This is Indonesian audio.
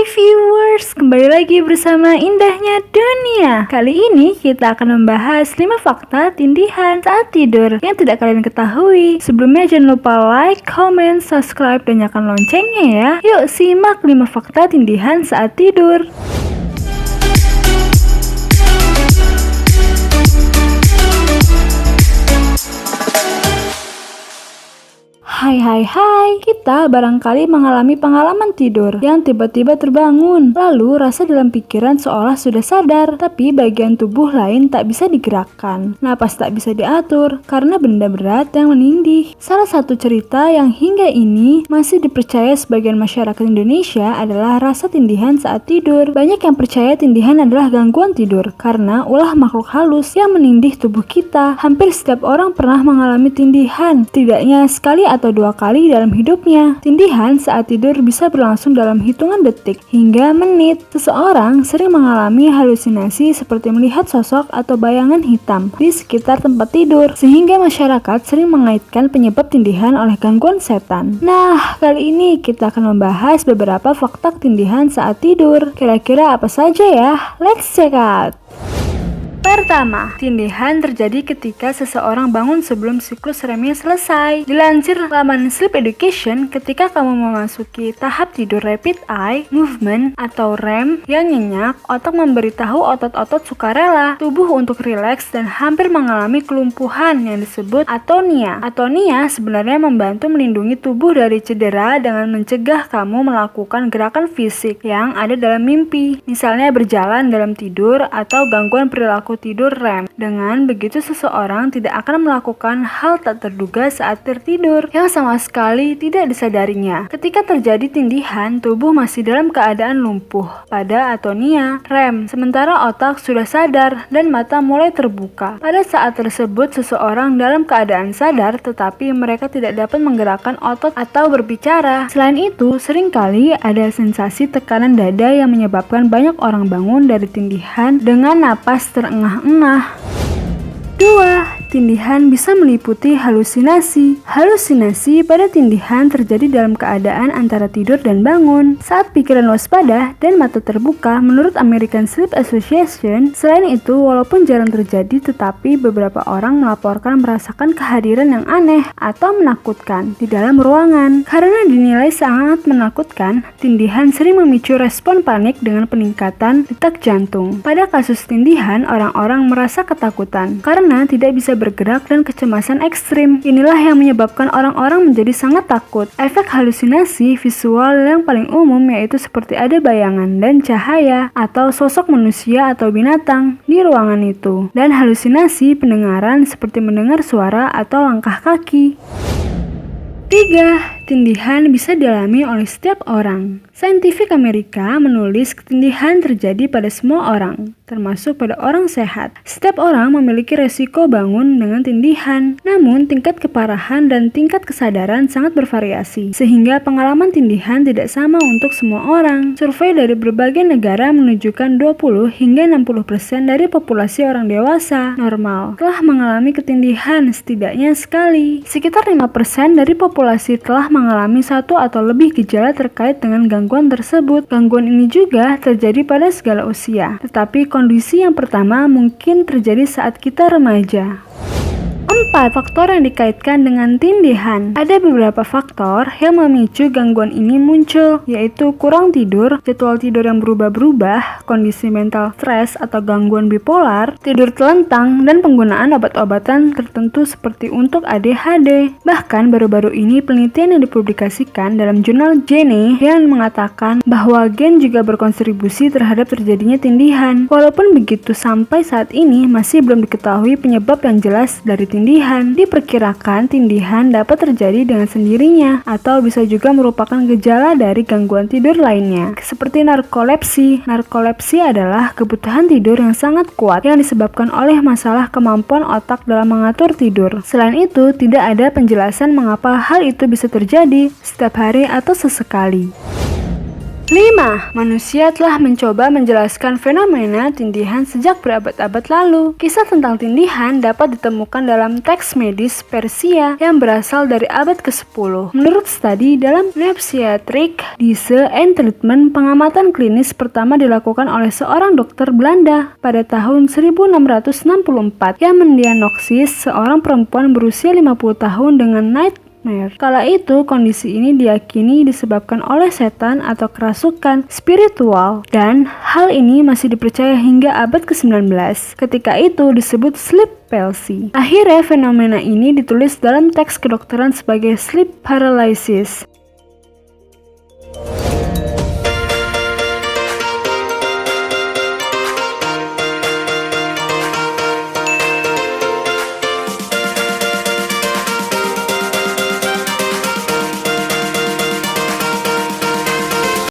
Hai viewers, kembali lagi bersama Indahnya Dunia. Kali ini kita akan membahas 5 fakta tindihan saat tidur yang tidak kalian ketahui. Sebelumnya jangan lupa like, comment, subscribe, dan nyalakan loncengnya ya. Yuk simak 5 fakta tindihan saat tidur. Hai, kita barangkali mengalami pengalaman tidur yang tiba-tiba terbangun, lalu rasa dalam pikiran seolah sudah sadar, tapi bagian tubuh lain tak bisa digerakkan. Napas tak bisa diatur karena benda berat yang menindih. Salah satu cerita yang hingga ini masih dipercaya sebagian masyarakat Indonesia adalah rasa tindihan saat tidur. Banyak yang percaya tindihan adalah gangguan tidur karena ulah makhluk halus yang menindih tubuh kita. Hampir setiap orang pernah mengalami tindihan, setidaknya sekali atau 2 kali dalam hidupnya. Tindihan saat tidur bisa berlangsung dalam hitungan detik hingga menit. Seseorang sering mengalami halusinasi seperti melihat sosok atau bayangan hitam di sekitar tempat tidur, sehingga masyarakat sering mengaitkan penyebab tindihan oleh gangguan setan. Nah, kali ini kita akan membahas beberapa fakta tindihan saat tidur. Kira-kira apa saja ya? Let's check out! Pertama, tindihan terjadi ketika seseorang bangun sebelum siklus REM-nya selesai. Dilansir laman Sleep Education, ketika kamu memasuki tahap tidur rapid eye movement atau REM yang nyenyak, otak memberitahu otot-otot sukarela tubuh untuk rileks dan hampir mengalami kelumpuhan yang disebut atonia. Atonia sebenarnya membantu melindungi tubuh dari cedera dengan mencegah kamu melakukan gerakan fisik yang ada dalam mimpi, misalnya berjalan dalam tidur atau gangguan perilaku tidur REM. Dengan begitu seseorang tidak akan melakukan hal tak terduga saat tertidur yang sama sekali tidak disadarinya. Ketika terjadi tindihan, tubuh masih dalam keadaan lumpuh pada atonia REM, sementara otak sudah sadar dan mata mulai terbuka. Pada saat tersebut seseorang dalam keadaan sadar tetapi mereka tidak dapat menggerakkan otot atau berbicara. Selain itu, seringkali ada sensasi tekanan dada yang menyebabkan banyak orang bangun dari tindihan dengan napas terengah-engah. 2. Tindihan bisa meliputi halusinasi. Halusinasi pada tindihan terjadi dalam keadaan antara tidur dan bangun. Saat pikiran waspada dan mata terbuka, menurut American Sleep Association. Selain itu, walaupun jarang terjadi, tetapi beberapa orang melaporkan merasakan kehadiran yang aneh atau menakutkan di dalam ruangan. Karena dinilai sangat menakutkan, tindihan sering memicu respon panik dengan peningkatan detak jantung. Pada kasus tindihan, orang-orang merasa ketakutan karena tidak bisa bergerak dan kecemasan ekstrim. Inilah yang menyebabkan orang-orang menjadi sangat takut. Efek halusinasi visual yang paling umum yaitu seperti ada bayangan dan cahaya atau sosok manusia atau binatang di ruangan itu. Dan halusinasi pendengaran seperti mendengar suara atau langkah kaki. 3. Tindihan bisa dialami oleh setiap orang. Scientific America menulis ketindihan terjadi pada semua orang, termasuk pada orang sehat. Setiap orang memiliki resiko bangun dengan tindihan, namun tingkat keparahan dan tingkat kesadaran sangat bervariasi, sehingga pengalaman tindihan tidak sama untuk semua orang. Survei dari berbagai negara menunjukkan 20 hingga 60% dari populasi orang dewasa normal telah mengalami ketindihan setidaknya sekali. Sekitar 5% dari populasi telah mengalami satu atau lebih gejala terkait dengan gangguan tersebut. Gangguan ini juga terjadi pada segala usia, tetapi kondisi yang pertama mungkin terjadi saat kita remaja. 4. Faktor yang dikaitkan dengan tindihan. Ada beberapa faktor yang memicu gangguan ini muncul, yaitu kurang tidur, jadwal tidur yang berubah-berubah, kondisi mental stres atau gangguan bipolar, tidur telentang, dan penggunaan obat-obatan tertentu seperti untuk ADHD. Bahkan baru-baru ini penelitian yang dipublikasikan dalam jurnal JNE yang mengatakan bahwa gen juga berkontribusi terhadap terjadinya tindihan. Walaupun begitu, sampai saat ini masih belum diketahui penyebab yang jelas dari tindihan. Diperkirakan tindihan dapat terjadi dengan sendirinya atau bisa juga merupakan gejala dari gangguan tidur lainnya, seperti narkolepsi. Narkolepsi adalah kebutuhan tidur yang sangat kuat yang disebabkan oleh masalah kemampuan otak dalam mengatur tidur. Selain itu, tidak ada penjelasan mengapa hal itu bisa terjadi setiap hari atau sesekali. 5. Manusia telah mencoba menjelaskan fenomena tindihan sejak berabad-abad lalu. Kisah tentang tindihan dapat ditemukan dalam teks medis Persia yang berasal dari abad ke-10. Menurut studi dalam Nepsiatric Disease and Treatment, pengamatan klinis pertama dilakukan oleh seorang dokter Belanda pada tahun 1664 yang mendiagnosis seorang perempuan berusia 50 tahun dengan nightmare. Kala itu, kondisi ini diyakini disebabkan oleh setan atau kerasukan spiritual, dan hal ini masih dipercaya hingga abad ke-19. Ketika itu disebut sleep palsy. Akhirnya fenomena ini ditulis dalam teks kedokteran sebagai sleep paralysis.